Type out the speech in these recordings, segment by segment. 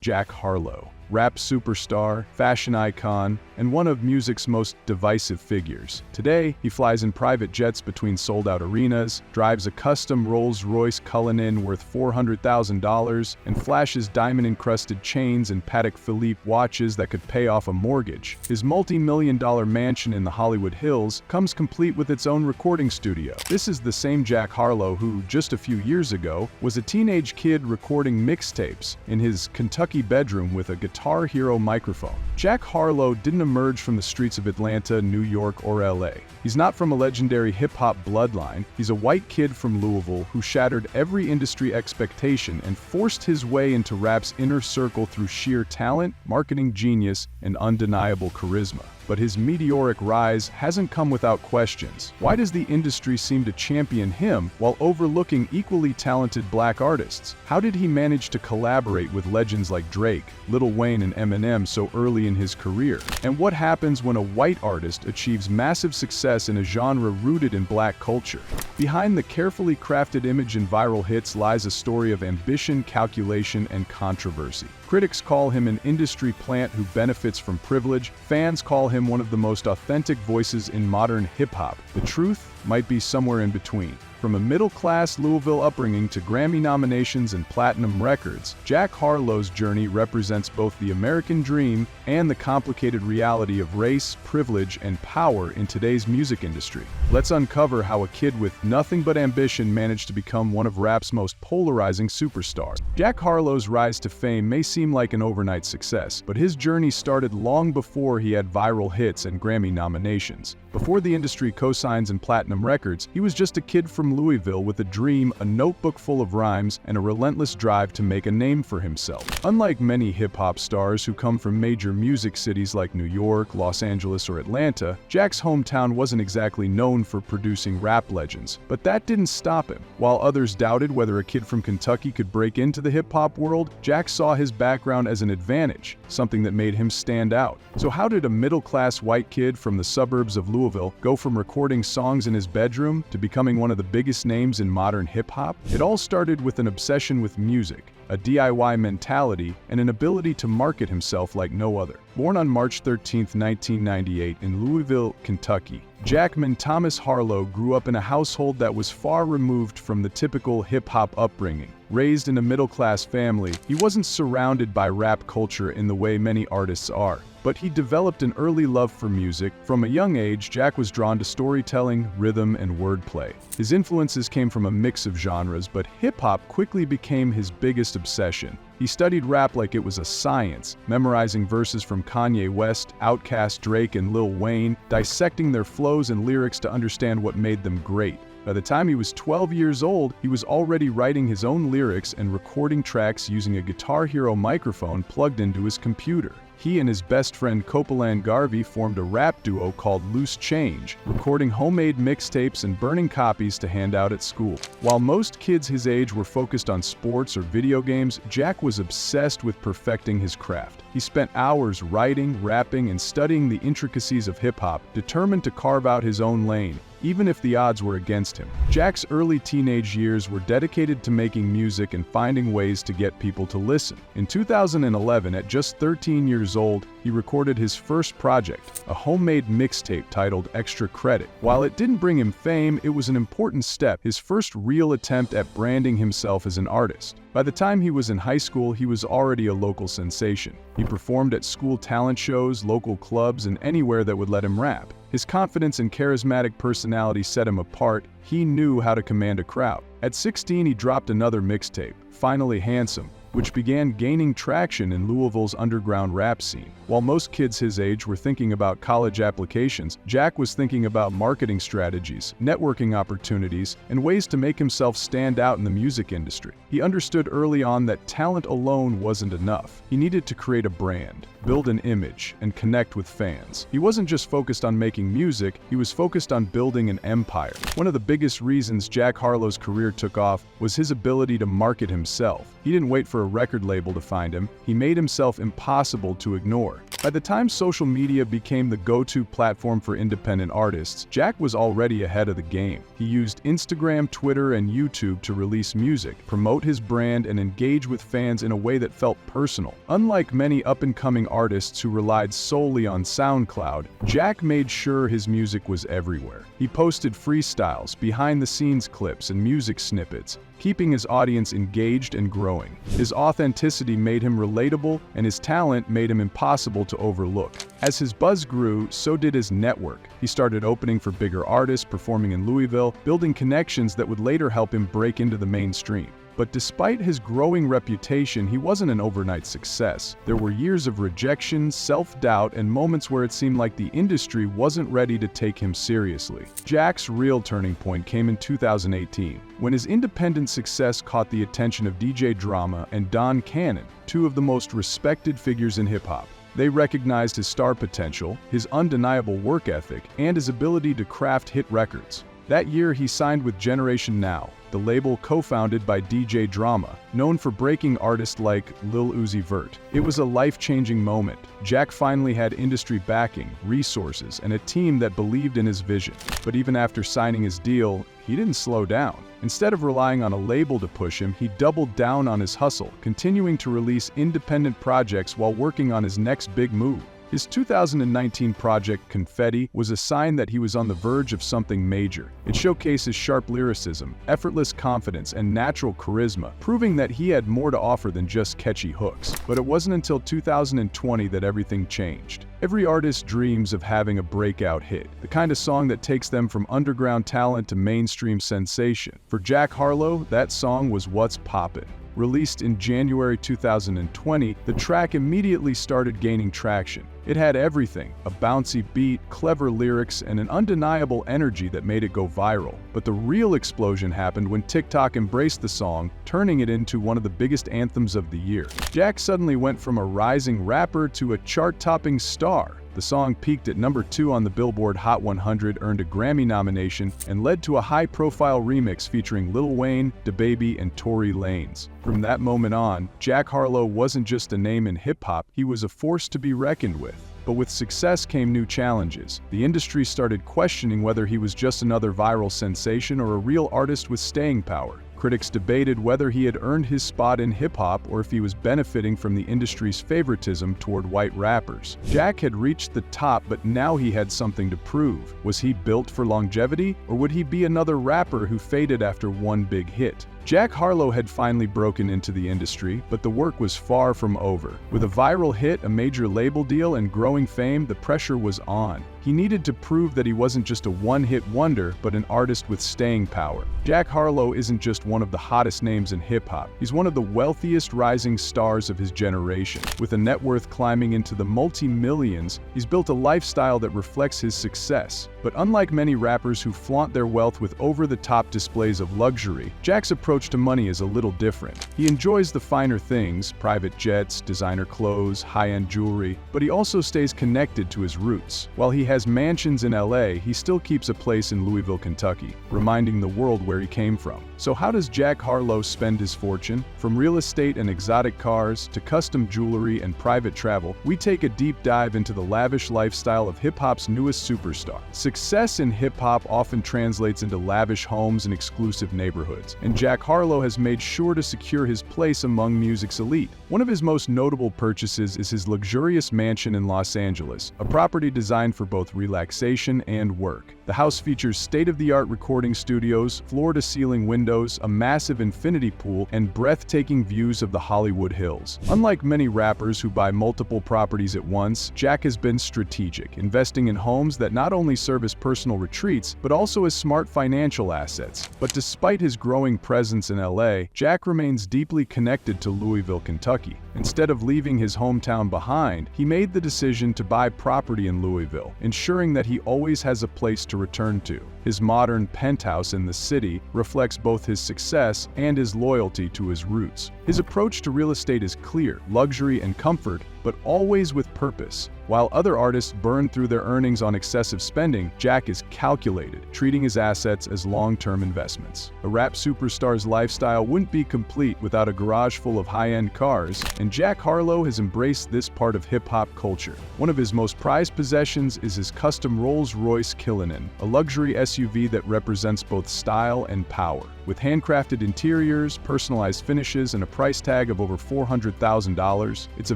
Jack Harlow, rap superstar, fashion icon, and one of music's most divisive figures. Today, he flies in private jets between sold-out arenas, drives a custom Rolls-Royce Cullinan worth $400,000, and flashes diamond-encrusted chains and Patek Philippe watches that could pay off a mortgage. His multi-million-dollar mansion in the Hollywood Hills comes complete with its own recording studio. This is the same Jack Harlow who, just a few years ago, was a teenage kid recording mixtapes in his Kentucky bedroom with a Guitar Hero microphone. Jack Harlow didn't emerge from the streets of Atlanta, New York, or LA. He's not from a legendary hip-hop bloodline. He's a white kid from Louisville who shattered every industry expectation and forced his way into rap's inner circle through sheer talent, marketing genius, and undeniable charisma. But his meteoric rise hasn't come without questions. Why does the industry seem to champion him while overlooking equally talented black artists? How did he manage to collaborate with legends like Drake, Lil Wayne, and Eminem so early in his career? And what happens when a white artist achieves massive success in a genre rooted in black culture? Behind the carefully crafted image and viral hits lies a story of ambition, calculation, and controversy. Critics call him an industry plant who benefits from privilege. Fans call him one of the most authentic voices in modern hip-hop. The truth might be somewhere in between. From a middle-class Louisville upbringing to Grammy nominations and platinum records, Jack Harlow's journey represents both the American dream and the complicated reality of race, privilege, and power in today's music industry. Let's uncover how a kid with nothing but ambition managed to become one of rap's most polarizing superstars. Jack Harlow's rise to fame may seem like an overnight success, but his journey started long before he had viral hits and Grammy nominations. Before the industry cosigns and platinum records, he was just a kid from Louisville with a dream, a notebook full of rhymes, and a relentless drive to make a name for himself. Unlike many hip-hop stars who come from major music cities like New York, Los Angeles, or Atlanta, Jack's hometown wasn't exactly known for producing rap legends. But that didn't stop him. While others doubted whether a kid from Kentucky could break into the hip-hop world, Jack saw his background as an advantage, something that made him stand out. So how did a middle-class white kid from the suburbs of Louisville go from recording songs in his bedroom to becoming one of the biggest names in modern hip-hop? It all started with an obsession with music, a DIY mentality, and an ability to market himself like no other. Born on March 13, 1998 in Louisville, Kentucky, Jackman Thomas Harlow grew up in a household that was far removed from the typical hip-hop upbringing. Raised in a middle-class family, he wasn't surrounded by rap culture in the way many artists are. But he developed an early love for music. From a young age, Jack was drawn to storytelling, rhythm, and wordplay. His influences came from a mix of genres, but hip-hop quickly became his biggest obsession. He studied rap like it was a science, memorizing verses from Kanye West, Outkast, Drake, and Lil Wayne, dissecting their flows and lyrics to understand what made them great. By the time he was 12 years old, he was already writing his own lyrics and recording tracks using a Guitar Hero microphone plugged into his computer. He and his best friend Copeland Garvey formed a rap duo called Loose Change, recording homemade mixtapes and burning copies to hand out at school. While most kids his age were focused on sports or video games, Jack was obsessed with perfecting his craft. He spent hours writing, rapping, and studying the intricacies of hip-hop, determined to carve out his own lane, even if the odds were against him. Jack's early teenage years were dedicated to making music and finding ways to get people to listen. In 2011, at just 13 years old, he recorded his first project, a homemade mixtape titled Extra Credit. While it didn't bring him fame, it was an important step, his first real attempt at branding himself as an artist. By the time he was in high school, he was already a local sensation. He performed at school talent shows, local clubs, and anywhere that would let him rap. His confidence and charismatic personality set him apart. He knew how to command a crowd. At 16, he dropped another mixtape, Finally Handsome, which began gaining traction in Louisville's underground rap scene. While most kids his age were thinking about college applications, Jack was thinking about marketing strategies, networking opportunities, and ways to make himself stand out in the music industry. He understood early on that talent alone wasn't enough. He needed to create a brand, build an image, and connect with fans. He wasn't just focused on making music, he was focused on building an empire. One of the biggest reasons Jack Harlow's career took off was his ability to market himself. He didn't wait for a record label to find him, he made himself impossible to ignore. By the time social media became the go-to platform for independent artists, Jack was already ahead of the game. He used Instagram, Twitter, and YouTube to release music, promote his brand, and engage with fans in a way that felt personal. Unlike many up-and-coming artists who relied solely on SoundCloud, Jack made sure his music was everywhere. He posted freestyles, behind-the-scenes clips, and music snippets, keeping his audience engaged and growing. His authenticity made him relatable, and his talent made him impossible to overlook. As his buzz grew, so did his network. He started opening for bigger artists, performing in Louisville, building connections that would later help him break into the mainstream. But despite his growing reputation, he wasn't an overnight success. There were years of rejection, self-doubt, and moments where it seemed like the industry wasn't ready to take him seriously. Jack's real turning point came in 2018, when his independent success caught the attention of DJ Drama and Don Cannon, two of the most respected figures in hip-hop. They recognized his star potential, his undeniable work ethic, and his ability to craft hit records. That year, he signed with Generation Now, the label co-founded by DJ Drama, known for breaking artists like Lil Uzi Vert. It was a life-changing moment. Jack finally had industry backing, resources, and a team that believed in his vision. But even after signing his deal, he didn't slow down. Instead of relying on a label to push him, he doubled down on his hustle, continuing to release independent projects while working on his next big move. His 2019 project, Confetti, was a sign that he was on the verge of something major. It showcases sharp lyricism, effortless confidence, and natural charisma, proving that he had more to offer than just catchy hooks. But it wasn't until 2020 that everything changed. Every artist dreams of having a breakout hit, the kind of song that takes them from underground talent to mainstream sensation. For Jack Harlow, that song was What's Poppin'. Released in January 2020, the track immediately started gaining traction. It had everything: a bouncy beat, clever lyrics, and an undeniable energy that made it go viral. But the real explosion happened when TikTok embraced the song, turning it into one of the biggest anthems of the year. Jack suddenly went from a rising rapper to a chart-topping star. The song peaked at number 2 on the Billboard Hot 100, earned a Grammy nomination, and led to a high-profile remix featuring Lil Wayne, DaBaby, and Tory Lanez. From that moment on, Jack Harlow wasn't just a name in hip-hop, he was a force to be reckoned with. But with success came new challenges. The industry started questioning whether he was just another viral sensation or a real artist with staying power. Critics debated whether he had earned his spot in hip-hop or if he was benefiting from the industry's favoritism toward white rappers. Jack had reached the top, but now he had something to prove. Was he built for longevity, or would he be another rapper who faded after one big hit? Jack Harlow had finally broken into the industry, but the work was far from over. With a viral hit, a major label deal, and growing fame, the pressure was on. He needed to prove that he wasn't just a one-hit wonder, but an artist with staying power. Jack Harlow isn't just one of the hottest names in hip-hop. He's one of the wealthiest rising stars of his generation. With a net worth climbing into the multi-millions, he's built a lifestyle that reflects his success. But unlike many rappers who flaunt their wealth with over-the-top displays of luxury, Jack's approach to money is a little different. He enjoys the finer things: private jets, designer clothes, high-end jewelry, but he also stays connected to his roots. While he has mansions in LA, he still keeps a place in Louisville, Kentucky, reminding the world where he came from. So how does Jack Harlow spend his fortune? From real estate and exotic cars to custom jewelry and private travel, we take a deep dive into the lavish lifestyle of hip-hop's newest superstar. Success in hip-hop often translates into lavish homes and exclusive neighborhoods, and Jack Harlow has made sure to secure his place among music's elite. One of his most notable purchases is his luxurious mansion in Los Angeles, a property designed for both relaxation and work. The house features state-of-the-art recording studios, floor-to-ceiling windows, a massive infinity pool, and breathtaking views of the Hollywood Hills. Unlike many rappers who buy multiple properties at once, Jack has been strategic, investing in homes that not only serve as personal retreats, but also as smart financial assets. But despite his growing presence in LA, Jack remains deeply connected to Louisville, Kentucky. Instead of leaving his hometown behind, he made the decision to buy property in Louisville, ensuring that he always has a place to return to. His modern penthouse in the city reflects both his success and his loyalty to his roots. His approach to real estate is clear: luxury and comfort, but always with purpose. While other artists burn through their earnings on excessive spending, Jack is calculated, treating his assets as long-term investments. A rap superstar's lifestyle wouldn't be complete without a garage full of high-end cars, and Jack Harlow has embraced this part of hip-hop culture. One of his most prized possessions is his custom Rolls-Royce Cullinan, a luxury SUV that represents both style and power. With handcrafted interiors, personalized finishes, and a price tag of over $400,000, it's a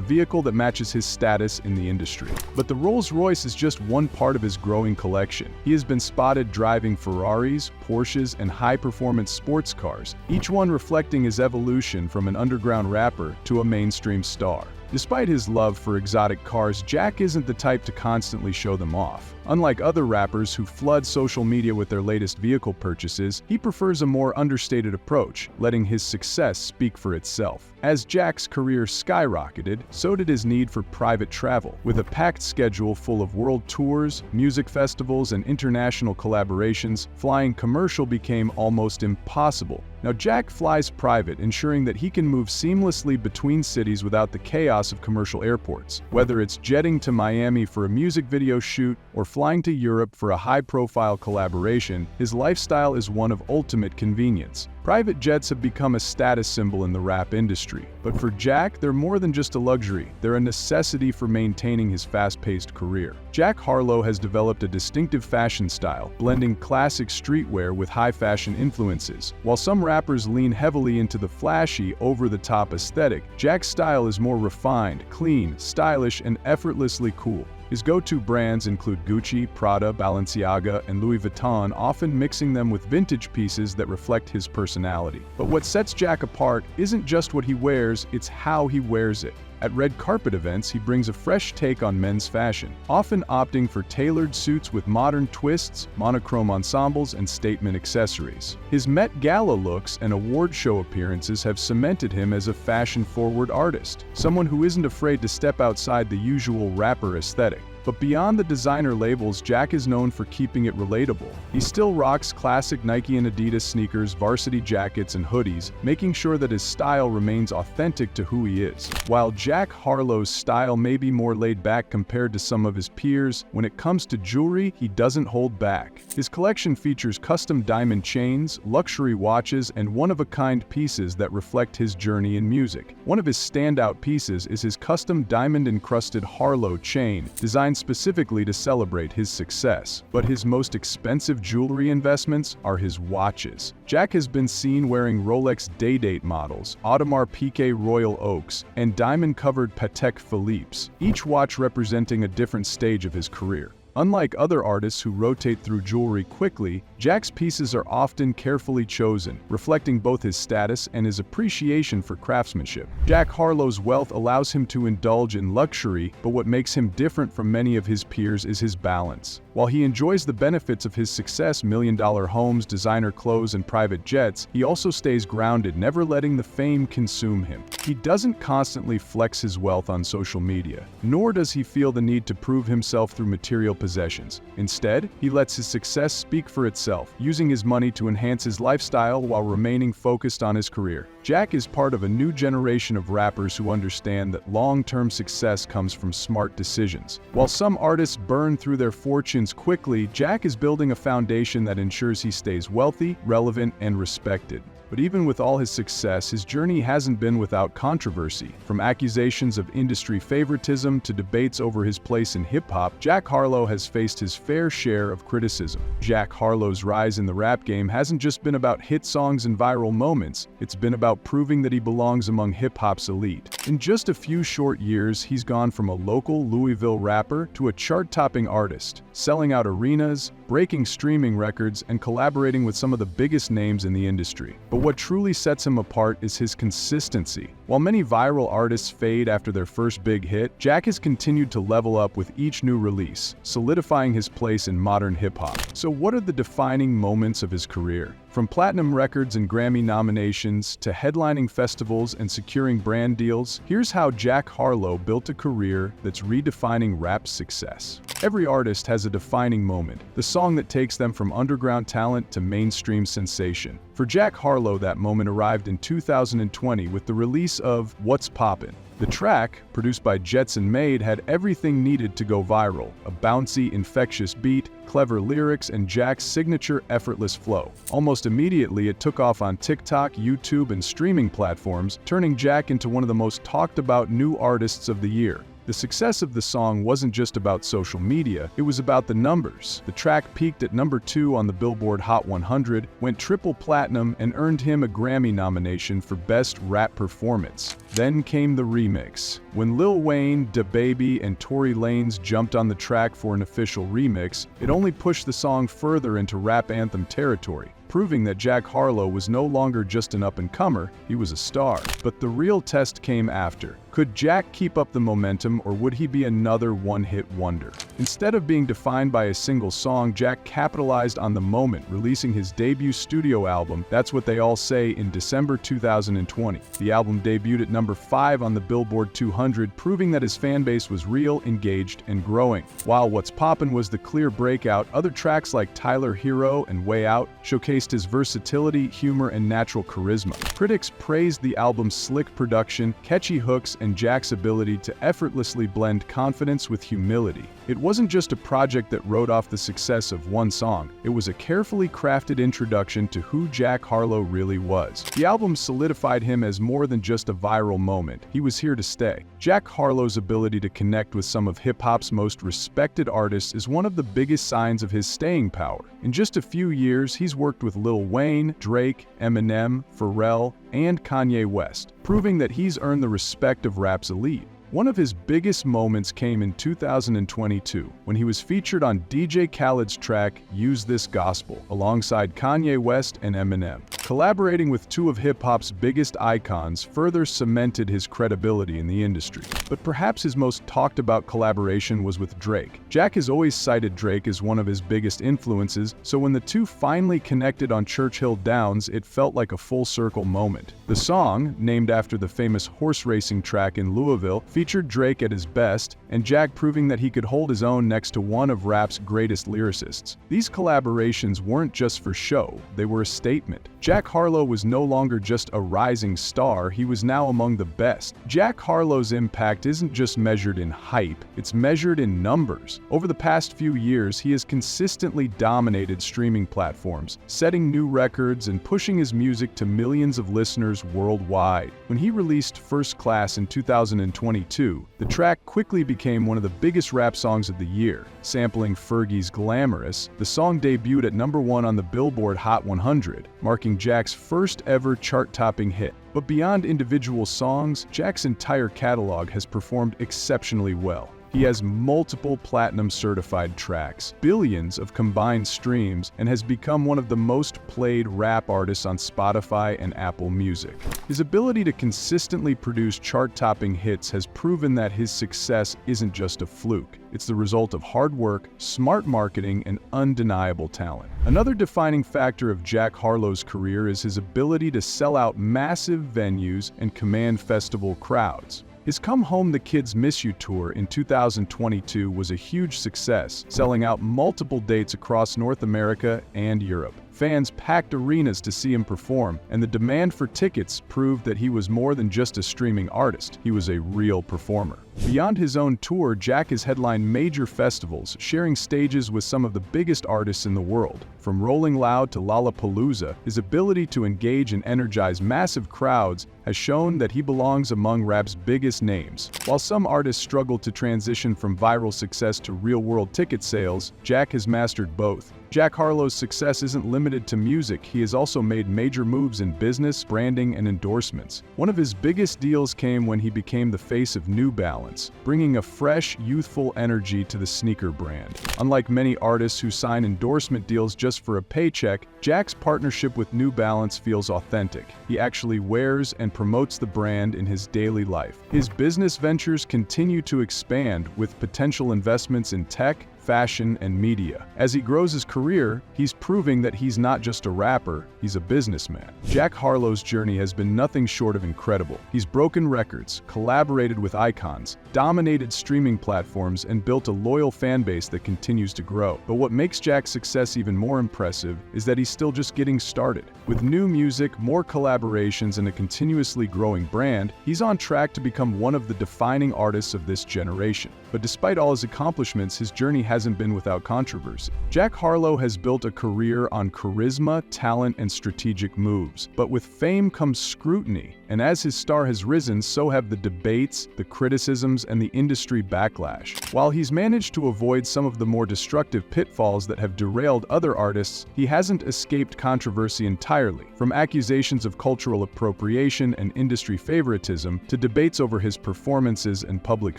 vehicle that matches his status in the industry. But the Rolls-Royce is just one part of his growing collection. He has been spotted driving Ferraris, Porsches, and high-performance sports cars, each one reflecting his evolution from an underground rapper to a mainstream star. Despite his love for exotic cars, Jack isn't the type to constantly show them off. Unlike other rappers who flood social media with their latest vehicle purchases, he prefers a more understated approach, letting his success speak for itself. As Jack's career skyrocketed, so did his need for private travel. With a packed schedule full of world tours, music festivals, and international collaborations, flying commercial became almost impossible. Now, Jack flies private, ensuring that he can move seamlessly between cities without the chaos of commercial airports. Whether it's jetting to Miami for a music video shoot or flying to Europe for a high-profile collaboration, his lifestyle is one of ultimate convenience. Private jets have become a status symbol in the rap industry. But for Jack, they're more than just a luxury. They're a necessity for maintaining his fast-paced career. Jack Harlow has developed a distinctive fashion style, blending classic streetwear with high-fashion influences. While some rappers lean heavily into the flashy, over-the-top aesthetic, Jack's style is more refined, clean, stylish, and effortlessly cool. His go-to brands include Gucci, Prada, Balenciaga, and Louis Vuitton, often mixing them with vintage pieces that reflect his personality. But what sets Jack apart isn't just what he wears, it's how he wears it. At red carpet events, he brings a fresh take on men's fashion, often opting for tailored suits with modern twists, monochrome ensembles, and statement accessories. His Met Gala looks and award show appearances have cemented him as a fashion-forward artist, someone who isn't afraid to step outside the usual rapper aesthetic. But beyond the designer labels, Jack is known for keeping it relatable. He still rocks classic Nike and Adidas sneakers, varsity jackets, and hoodies, making sure that his style remains authentic to who he is. While Jack Harlow's style may be more laid back compared to some of his peers, when it comes to jewelry, he doesn't hold back. His collection features custom diamond chains, luxury watches, and one-of-a-kind pieces that reflect his journey in music. One of his standout pieces is his custom diamond-encrusted Harlow chain, designed specifically to celebrate his success. But his most expensive jewelry investments are his watches. Jack has been seen wearing Rolex Day-Date models, Audemars Piguet Royal Oaks, and diamond-covered Patek Philippe's, each watch representing a different stage of his career. Unlike other artists who rotate through jewelry quickly, Jack's pieces are often carefully chosen, reflecting both his status and his appreciation for craftsmanship. Jack Harlow's wealth allows him to indulge in luxury, but what makes him different from many of his peers is his balance. While he enjoys the benefits of his success, million-dollar homes, designer clothes, and private jets, he also stays grounded, never letting the fame consume him. He doesn't constantly flex his wealth on social media, nor does he feel the need to prove himself through material possessions. Instead, he lets his success speak for itself, using his money to enhance his lifestyle while remaining focused on his career. Jack is part of a new generation of rappers who understand that long-term success comes from smart decisions. While some artists burn through their fortunes quickly, Jack is building a foundation that ensures he stays wealthy, relevant, and respected. But even with all his success, his journey hasn't been without controversy. From accusations of industry favoritism to debates over his place in hip-hop, Jack Harlow has faced his fair share of criticism. Jack Harlow's rise in the rap game hasn't just been about hit songs and viral moments, it's been about proving that he belongs among hip-hop's elite. In just a few short years, he's gone from a local Louisville rapper to a chart-topping artist, selling out arenas, breaking streaming records, and collaborating with some of the biggest names in the industry. But what truly sets him apart is his consistency. While many viral artists fade after their first big hit, Jack has continued to level up with each new release, solidifying his place in modern hip-hop. So what are the defining moments of his career? From platinum records and Grammy nominations to headlining festivals and securing brand deals, here's how Jack Harlow built a career that's redefining rap success. Every artist has a defining moment, the song that takes them from underground talent to mainstream sensation. For Jack Harlow, that moment arrived in 2020 with the release of What's Poppin'. The track, produced by Jetson Made, had everything needed to go viral: a bouncy, infectious beat, clever lyrics, and Jack's signature effortless flow. Almost immediately, it took off on TikTok, YouTube, and streaming platforms, turning Jack into one of the most talked about new artists of the year. The success of the song wasn't just about social media, it was about the numbers. The track peaked at number 2 on the Billboard Hot 100, went triple platinum, and earned him a Grammy nomination for Best Rap Performance. Then came the remix. When Lil Wayne, DaBaby, and Tory Lanez jumped on the track for an official remix, it only pushed the song further into rap anthem territory, proving that Jack Harlow was no longer just an up-and-comer, he was a star. But the real test came after. Could Jack keep up the momentum, or would he be another one-hit wonder? Instead of being defined by a single song, Jack capitalized on the moment, releasing his debut studio album, That's What They All Say, in December 2020. The album debuted at number 5 on the Billboard 200, proving that his fanbase was real, engaged, and growing. While What's Poppin' was the clear breakout, other tracks like Tyler Hero and Way Out showcased his versatility, humor, and natural charisma. Critics praised the album's slick production, catchy hooks, and Jack's ability to effortlessly blend confidence with humility. It wasn't just a project that rode off the success of one song, it was a carefully crafted introduction to who Jack Harlow really was. The album solidified him as more than just a viral moment, he was here to stay. Jack Harlow's ability to connect with some of hip-hop's most respected artists is one of the biggest signs of his staying power. In just a few years, he's worked with Lil Wayne, Drake, Eminem, Pharrell, and Kanye West, proving that he's earned the respect of rap's elite. One of his biggest moments came in 2022, when he was featured on DJ Khaled's track, Use This Gospel, alongside Kanye West and Eminem. Collaborating with two of hip-hop's biggest icons further cemented his credibility in the industry. But perhaps his most talked-about collaboration was with Drake. Jack has always cited Drake as one of his biggest influences, so when the two finally connected on Churchill Downs, it felt like a full-circle moment. The song, named after the famous horse racing track in Louisville, featured Drake at his best, and Jack proving that he could hold his own next to one of rap's greatest lyricists. These collaborations weren't just for show, they were a statement. Jack Harlow was no longer just a rising star, he was now among the best. Jack Harlow's impact isn't just measured in hype, it's measured in numbers. Over the past few years, he has consistently dominated streaming platforms, setting new records and pushing his music to millions of listeners worldwide. When he released First Class in 2022, the track quickly became one of the biggest rap songs of the year. Sampling Fergie's Glamorous, the song debuted at number 1 on the Billboard Hot 100, marking Jack's first ever chart-topping hit. But beyond individual songs, Jack's entire catalog has performed exceptionally well. He has multiple platinum-certified tracks, billions of combined streams, and has become one of the most played rap artists on Spotify and Apple Music. His ability to consistently produce chart-topping hits has proven that his success isn't just a fluke. It's the result of hard work, smart marketing, and undeniable talent. Another defining factor of Jack Harlow's career is his ability to sell out massive venues and command festival crowds. His Come Home the Kids Miss You tour in 2022 was a huge success, selling out multiple dates across North America and Europe. Fans packed arenas to see him perform, and the demand for tickets proved that he was more than just a streaming artist, he was a real performer. Beyond his own tour, Jack has headlined major festivals, sharing stages with some of the biggest artists in the world. From Rolling Loud to Lollapalooza, his ability to engage and energize massive crowds has shown that he belongs among rap's biggest names. While some artists struggle to transition from viral success to real-world ticket sales, Jack has mastered both. Jack Harlow's success isn't limited to music, he has also made major moves in business, branding, and endorsements. One of his biggest deals came when he became the face of New Balance, bringing a fresh, youthful energy to the sneaker brand. Unlike many artists who sign endorsement deals just for a paycheck, Jack's partnership with New Balance feels authentic. He actually wears and promotes the brand in his daily life. His business ventures continue to expand, with potential investments in tech, fashion, and media. As he grows his career, he's proving that he's not just a rapper, he's a businessman. Jack Harlow's journey has been nothing short of incredible. He's broken records, collaborated with icons, dominated streaming platforms, and built a loyal fan base that continues to grow. But what makes Jack's success even more impressive is that he's still just getting started. With new music, more collaborations, and a continuously growing brand, he's on track to become one of the defining artists of this generation. But despite all his accomplishments, his journey hasn't been without controversy. Jack Harlow has built a career on charisma, talent, and strategic moves. But with fame comes scrutiny, and as his star has risen, so have the debates, the criticisms, and the industry backlash. While he's managed to avoid some of the more destructive pitfalls that have derailed other artists, he hasn't escaped controversy entirely. From accusations of cultural appropriation and industry favoritism to debates over his performances and public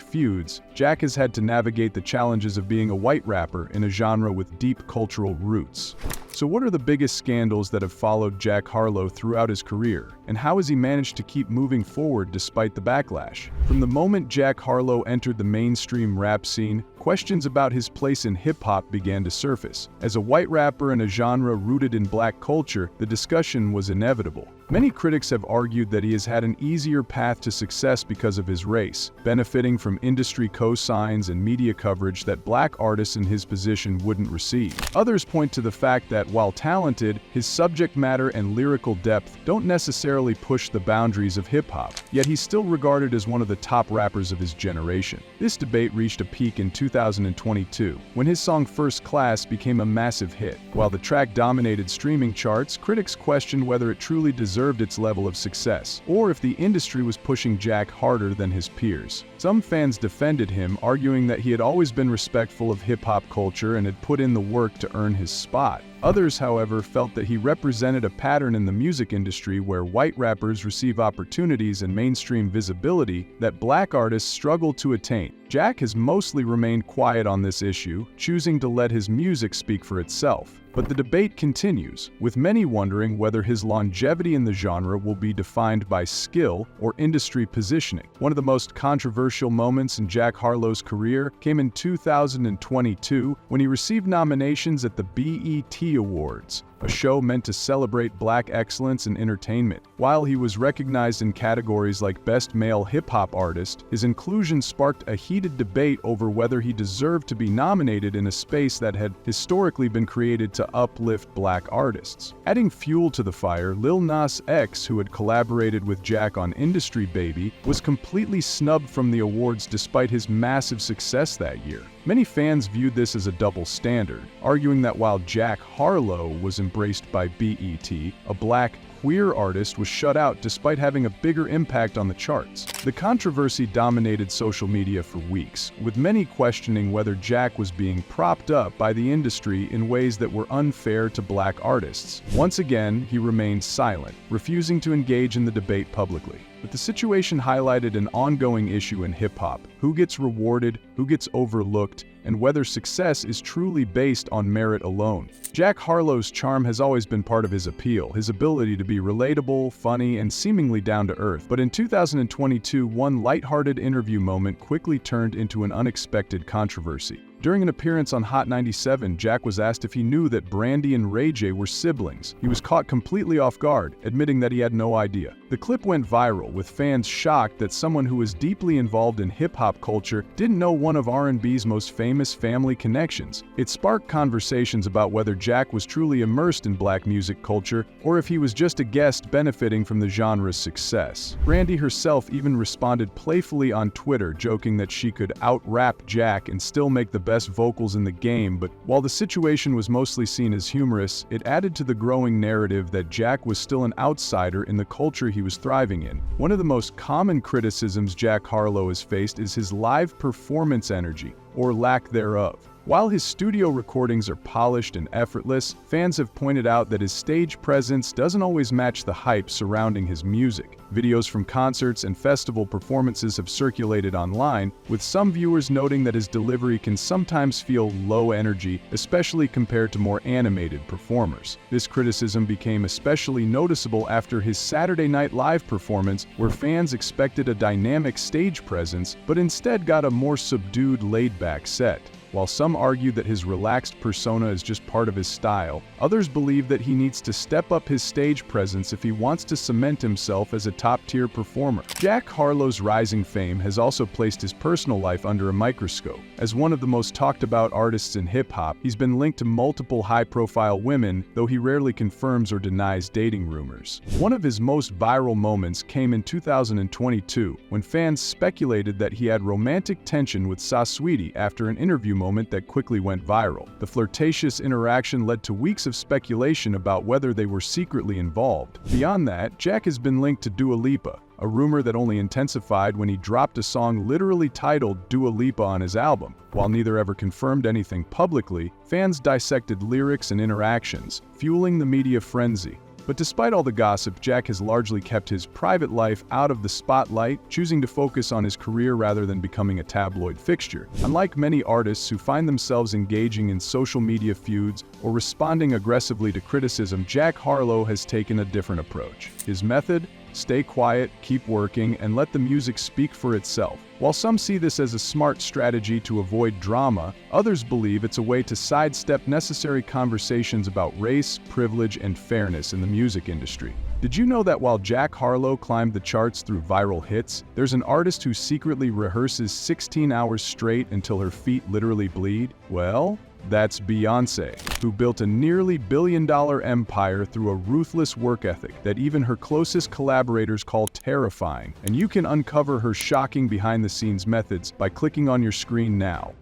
feuds, Jack has had to navigate the challenges of being a white rapper in a genre with deep cultural roots. So what are the biggest scandals that have followed Jack Harlow throughout his career, and how has he managed to keep moving forward despite the backlash? From the moment Jack Harlow entered the mainstream rap scene, questions about his place in hip-hop began to surface. As a white rapper in a genre rooted in black culture, the discussion was inevitable. Many critics have argued that he has had an easier path to success because of his race, benefiting from industry cosigns and media coverage that black artists in his position wouldn't receive. Others point to the fact that, while talented, his subject matter and lyrical depth don't necessarily push the boundaries of hip-hop, yet he's still regarded as one of the top rappers of his generation. This debate reached a peak in 2022, when his song First Class became a massive hit. While the track dominated streaming charts, critics questioned whether it truly deserved its level of success, or if the industry was pushing Jack harder than his peers. Some fans defended him, arguing that he had always been respectful of hip-hop culture and had put in the work to earn his spot. Others, however, felt that he represented a pattern in the music industry where white rappers receive opportunities and mainstream visibility that black artists struggle to attain. Jack has mostly remained quiet on this issue, choosing to let his music speak for itself. But the debate continues, with many wondering whether his longevity in the genre will be defined by skill or industry positioning. One of the most controversial moments in Jack Harlow's career came in 2022 when he received nominations at the BET Awards, a show meant to celebrate black excellence in entertainment. While he was recognized in categories like Best Male Hip-Hop Artist, his inclusion sparked a heated debate over whether he deserved to be nominated in a space that had historically been created to uplift black artists. Adding fuel to the fire, Lil Nas X, who had collaborated with Jack on Industry Baby, was completely snubbed from the awards despite his massive success that year. Many fans viewed this as a double standard, arguing that while Jack Harlow was embraced by BET, a black queer artist was shut out despite having a bigger impact on the charts. The controversy dominated social media for weeks, with many questioning whether Jack was being propped up by the industry in ways that were unfair to black artists. Once again, he remained silent, refusing to engage in the debate publicly. But the situation highlighted an ongoing issue in hip-hop: who gets rewarded, who gets overlooked, and whether success is truly based on merit alone. Jack Harlow's charm has always been part of his appeal, his ability to be relatable, funny, and seemingly down to earth. But in 2022, one lighthearted interview moment quickly turned into an unexpected controversy. During an appearance on Hot 97, Jack was asked if he knew that Brandy and Ray J were siblings. He was caught completely off guard, admitting that he had no idea. The clip went viral, with fans shocked that someone who was deeply involved in hip-hop culture didn't know one of R&B's most famous family connections. It sparked conversations about whether Jack was truly immersed in black music culture, or if he was just a guest benefiting from the genre's success. Brandy herself even responded playfully on Twitter, joking that she could out-rap Jack and still make the best vocals in the game. But while the situation was mostly seen as humorous, it added to the growing narrative that Jack was still an outsider in the culture he was thriving in. One of the most common criticisms Jack Harlow has faced is his live performance energy, or lack thereof. While his studio recordings are polished and effortless, fans have pointed out that his stage presence doesn't always match the hype surrounding his music. Videos from concerts and festival performances have circulated online, with some viewers noting that his delivery can sometimes feel low energy, especially compared to more animated performers. This criticism became especially noticeable after his Saturday Night Live performance, where fans expected a dynamic stage presence, but instead got a more subdued, laid-back set. While some argue that his relaxed persona is just part of his style, others believe that he needs to step up his stage presence if he wants to cement himself as a top-tier performer. Jack Harlow's rising fame has also placed his personal life under a microscope. As one of the most talked-about artists in hip-hop, he's been linked to multiple high-profile women, though he rarely confirms or denies dating rumors. One of his most viral moments came in 2022, when fans speculated that he had romantic tension with Sweetie after an interview moment that quickly went viral. The flirtatious interaction led to weeks of speculation about whether they were secretly involved. Beyond that, Jack has been linked to Dua Lipa, a rumor that only intensified when he dropped a song literally titled Dua Lipa on his album. While neither ever confirmed anything publicly, fans dissected lyrics and interactions, fueling the media frenzy. But despite all the gossip, Jack has largely kept his private life out of the spotlight, choosing to focus on his career rather than becoming a tabloid fixture. Unlike many artists who find themselves engaging in social media feuds or responding aggressively to criticism, Jack Harlow has taken a different approach. His method? Stay quiet, keep working, and let the music speak for itself. While some see this as a smart strategy to avoid drama, others believe it's a way to sidestep necessary conversations about race, privilege, and fairness in the music industry. Did you know that while Jack Harlow climbed the charts through viral hits, there's an artist who secretly rehearses 16 hours straight until her feet literally bleed? Well, that's Beyoncé, who built a nearly billion-dollar empire through a ruthless work ethic that even her closest collaborators call terrifying. And you can uncover her shocking behind-the-scenes methods by clicking on your screen now.